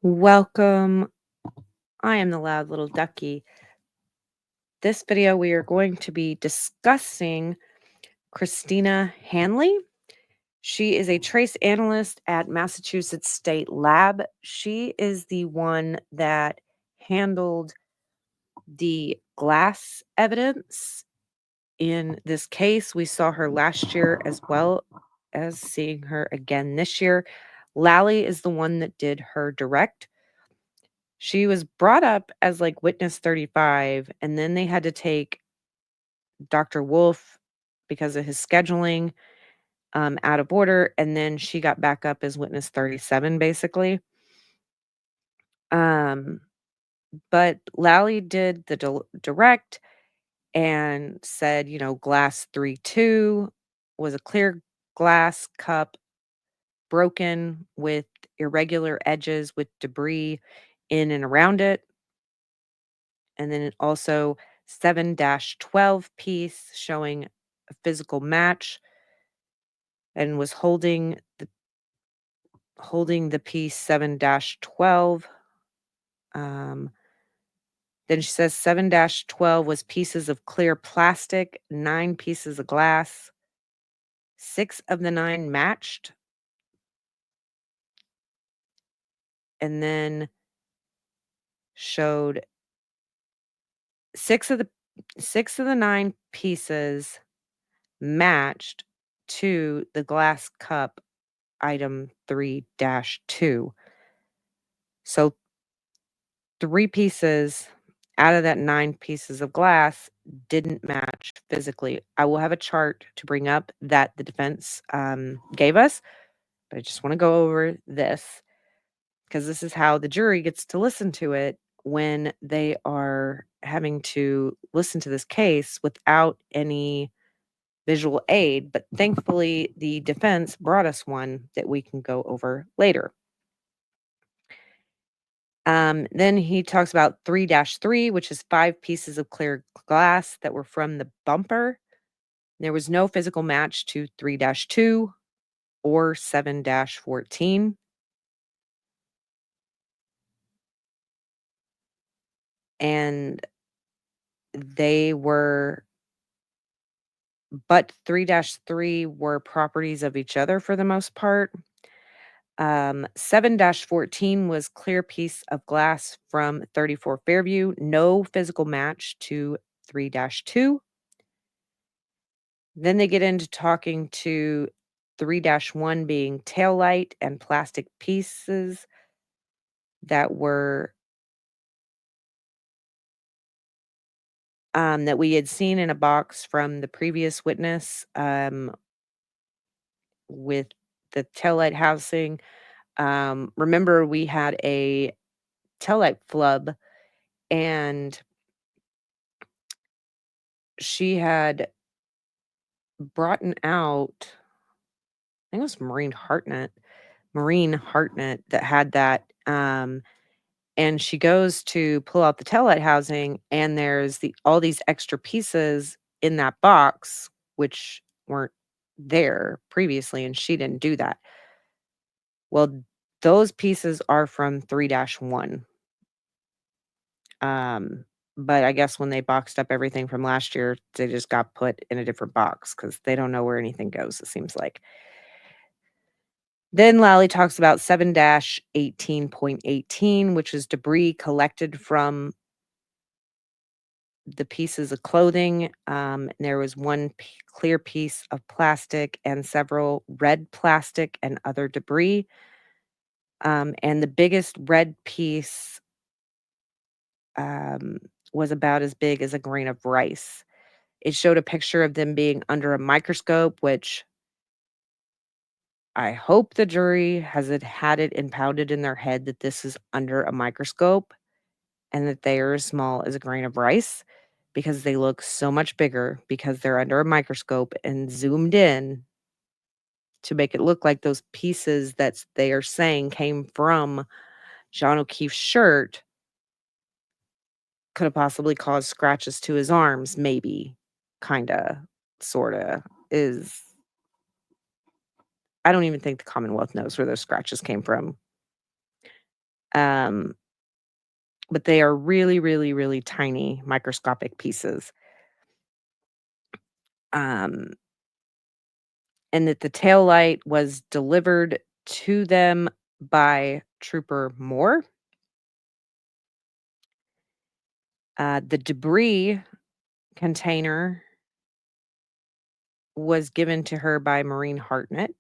Welcome. I am the loud little ducky. This video, we are going to be discussing Christina Hanley. She is a trace analyst at Massachusetts State Lab. She is the one that handled the glass evidence in this case. We saw her last year as well as seeing her again this year. Lally is the one that did her direct. She was brought up as like witness 35, and then they had to take Dr. Wolf because of his scheduling out of order, and then she got back up as witness 37, basically. Um, but Lally did the direct and said, glass 3-2 was a clear glass cup broken with irregular edges with debris in and around it. And then also 7-12 piece showing a physical match and was holding the piece 7-12. Then she says 7-12 was pieces of clear plastic, 9 pieces of glass. 6 of the 9 matched. And then showed 6 of the 9 pieces matched to the glass cup item 3-2. So 3 pieces out of that 9 pieces of glass didn't match physically. I will have a chart to bring up that the defense gave us, but I just want to go over this because this is how the jury gets to listen to it when they are having to listen to this case without any visual aid. But thankfully, the defense brought us one that we can go over later. Then he talks about 3-3, which is 5 pieces of clear glass that were from the bumper. There was no physical match to 3-2 or 7-14. And they were, but 3-3 were properties of each other for the most part. 7-14 was clear piece of glass from 34 Fairview, no physical match to 3-2. Then they get into talking to 3-1 being taillight and plastic pieces that were that we had seen in a box from the previous witness with the taillight housing. Remember, we had a taillight flub, and she had brought out, I think it was Marine Hartnett that had that. And she goes to pull out the taillight housing, and there's all these extra pieces in that box, which weren't there previously, and she didn't do that. Well, those pieces are from 3-1. But I guess when they boxed up everything from last year, they just got put in a different box because they don't know where anything goes, it seems like. Then Lally talks about 7-18.18, which is debris collected from the pieces of clothing. There was one clear piece of plastic and several red plastic and other debris. And the biggest red piece was about as big as a grain of rice. It showed a picture of them being under a microscope, which I hope the jury had it impounded in their head that this is under a microscope and that they are as small as a grain of rice, because they look so much bigger because they're under a microscope and zoomed in to make it look like those pieces that they are saying came from John O'Keefe's shirt could have possibly caused scratches to his arms, maybe, kinda, sorta, is I don't even think the Commonwealth knows where those scratches came from. Um, but they are really, really, really tiny microscopic pieces. Um, and that the tail light was delivered to them by Trooper Moore. The debris container was given to her by Maureen Hartnett.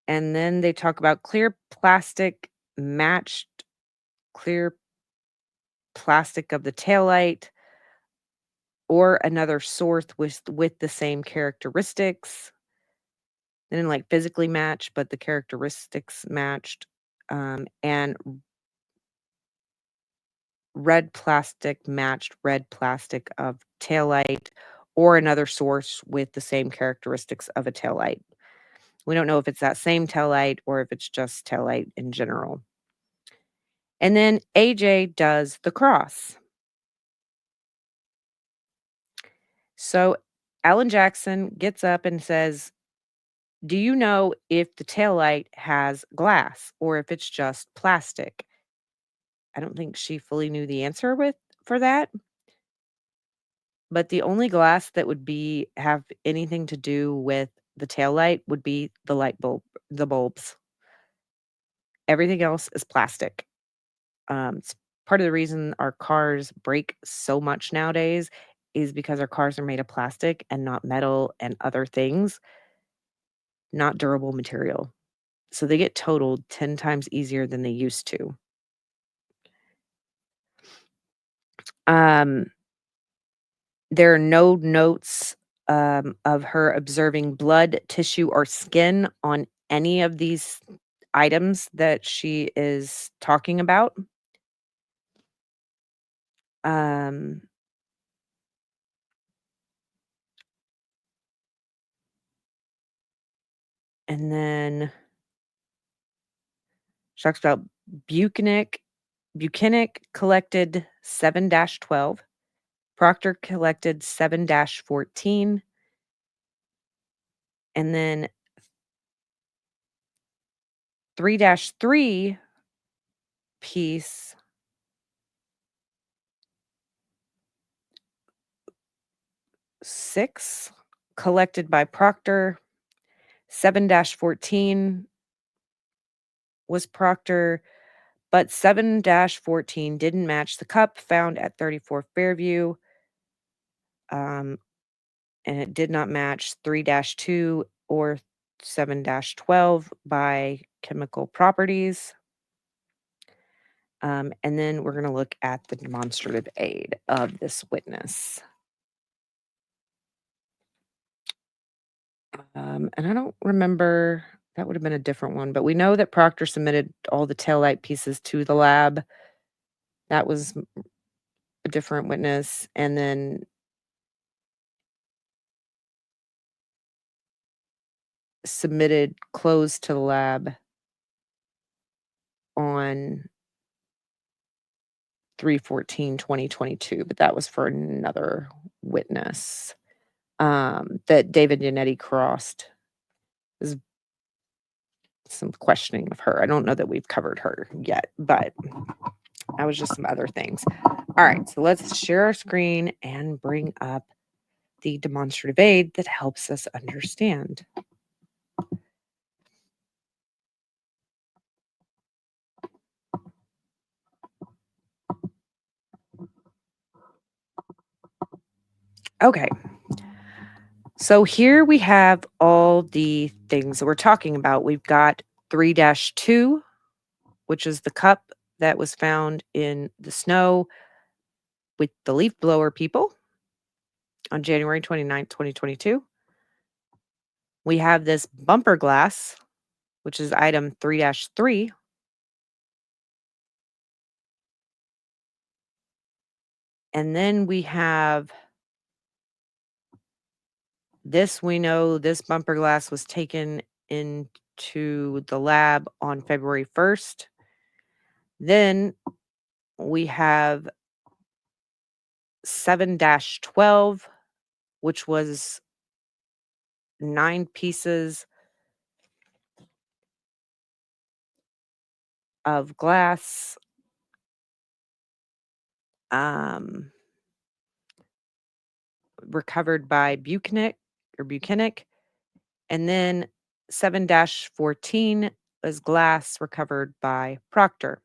And then they talk about matched clear plastic of the taillight or another source with the same characteristics. They didn't like physically match, but the characteristics matched. And red plastic matched red plastic of taillight or another source with the same characteristics of a taillight. We don't know if it's that same taillight or if it's just taillight in general. And then AJ does the cross. So Alan Jackson gets up and says, "Do you know if the taillight has glass or if it's just plastic?" I don't think she fully knew the answer for that, but the only glass that would have anything to do with the taillight would be the bulbs. Everything else is plastic. It's part of the reason our cars break so much nowadays is because our cars are made of plastic and not metal and other things, not durable material. So they get totaled 10 times easier than they used to. Um, there are no notes of her observing blood, tissue, or skin on any of these items that she is talking about. Um, and then she talks about Buchanan Buchanan collected 7-12, Proctor collected 7-14, and then 3-3 piece 6 collected by Proctor. 7-14 was Proctor, but 7-14 didn't match the cup found at 34 Fairview. Um, and it did not match 3-2 or 7-12 by chemical properties. And then we're going to look at the demonstrative aid of this witness. And I don't remember, that would have been a different one, but we know that Proctor submitted all the taillight pieces to the lab. That was a different witness. And then submitted clothes to the lab on 3/14/2022, but that was for another witness, that David Yannetti crossed. There's some questioning of her. I don't know that we've covered her yet, but that was just some other things. All right, so let's share our screen and bring up the demonstrative aid that helps us understand. Okay. So here we have all the things that we're talking about. We've got 3-2, which is the cup that was found in the snow with the leaf blower people on January 29th, 2022. We have this bumper glass, which is item 3-3. And then we have this. We know this bumper glass was taken into the lab on February 1st. Then we have 7-12, which was 9 pieces of glass, um, recovered by Buchanan, and then 7-14 was glass recovered by Proctor.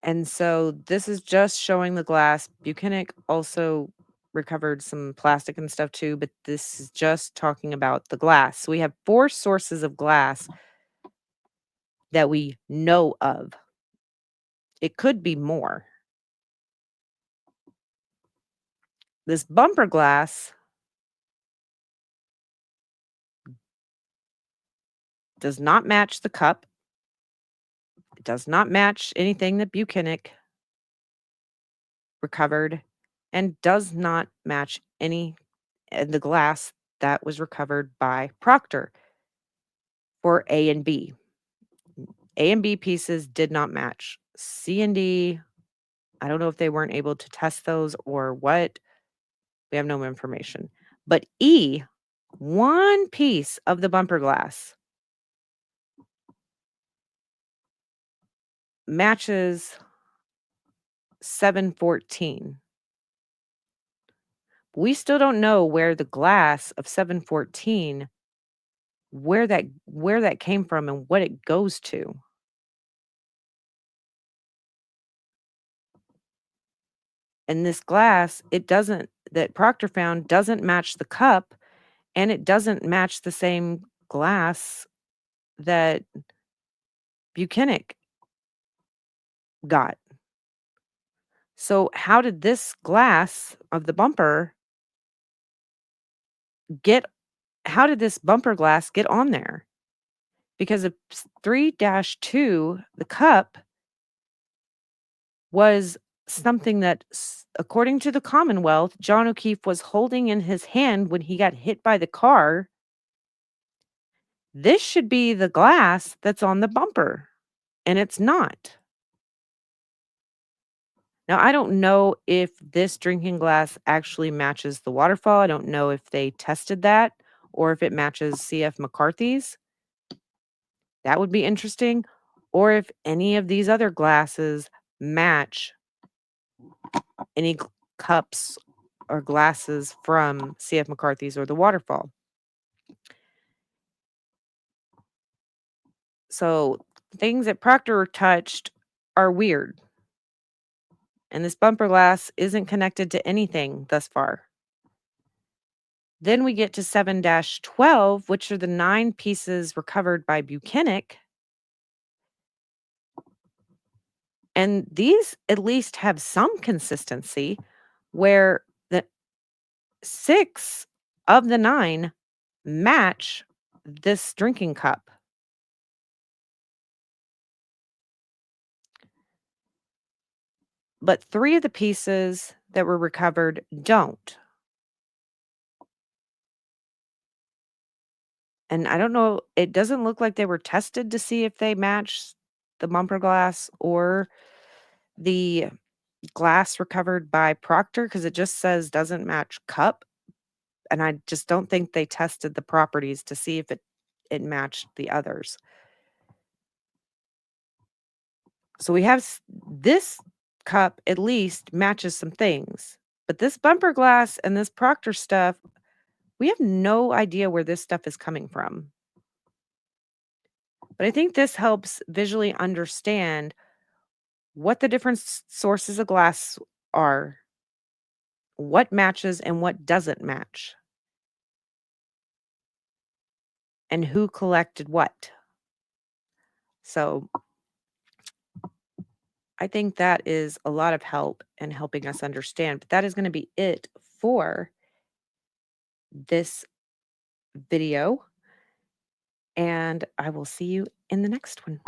And so this is just showing the glass. Buchanan also recovered some plastic and stuff too, but this is just talking about the glass. So we have 4 sources of glass that we know of. It could be more. This bumper glass does not match the cup. It does not match anything that Buchanan recovered and does not match any the glass that was recovered by Proctor for A and B. A and B pieces did not match. C and D, I don't know if they weren't able to test those or what. We have no information. But E, one piece of the bumper glass matches 714. We still don't know where the glass of 714 where that came from and what it goes to. And this glass, it doesn't that Proctor found doesn't match the cup, and it doesn't match the same glass that Buchanan got. So how did get how did this bumper glass get on there? Because of 3-2, the cup was something that, according to the Commonwealth, John O'Keefe was holding in his hand when he got hit by the car. This should be the glass that's on the bumper, and it's not. Now, I don't know if this drinking glass actually matches the waterfall. I don't know if they tested that or if it matches C.F. McCarthy's. That would be interesting. Or if any of these other glasses match any cups or glasses from C.F. McCarthy's or the waterfall. So things that Proctor touched are weird. And this bumper glass isn't connected to anything thus far. Then we get to 7-12, which are the 9 pieces recovered by Buchanan. And these at least have some consistency where the 6 of the 9 match this drinking cup. But 3 of the pieces that were recovered don't. And I don't know, it doesn't look like they were tested to see if they match the bumper glass or the glass recovered by Proctor, because it just says doesn't match cup. And I just don't think they tested the properties to see if it matched the others. So we have this cup at least matches some things. But this bumper glass and this Proctor stuff, we have no idea where this stuff is coming from. But I think this helps visually understand what the different sources of glass are, what matches and what doesn't match, and who collected what. So I think that is a lot of help in helping us understand. But that is going to be it for this video. And I will see you in the next one.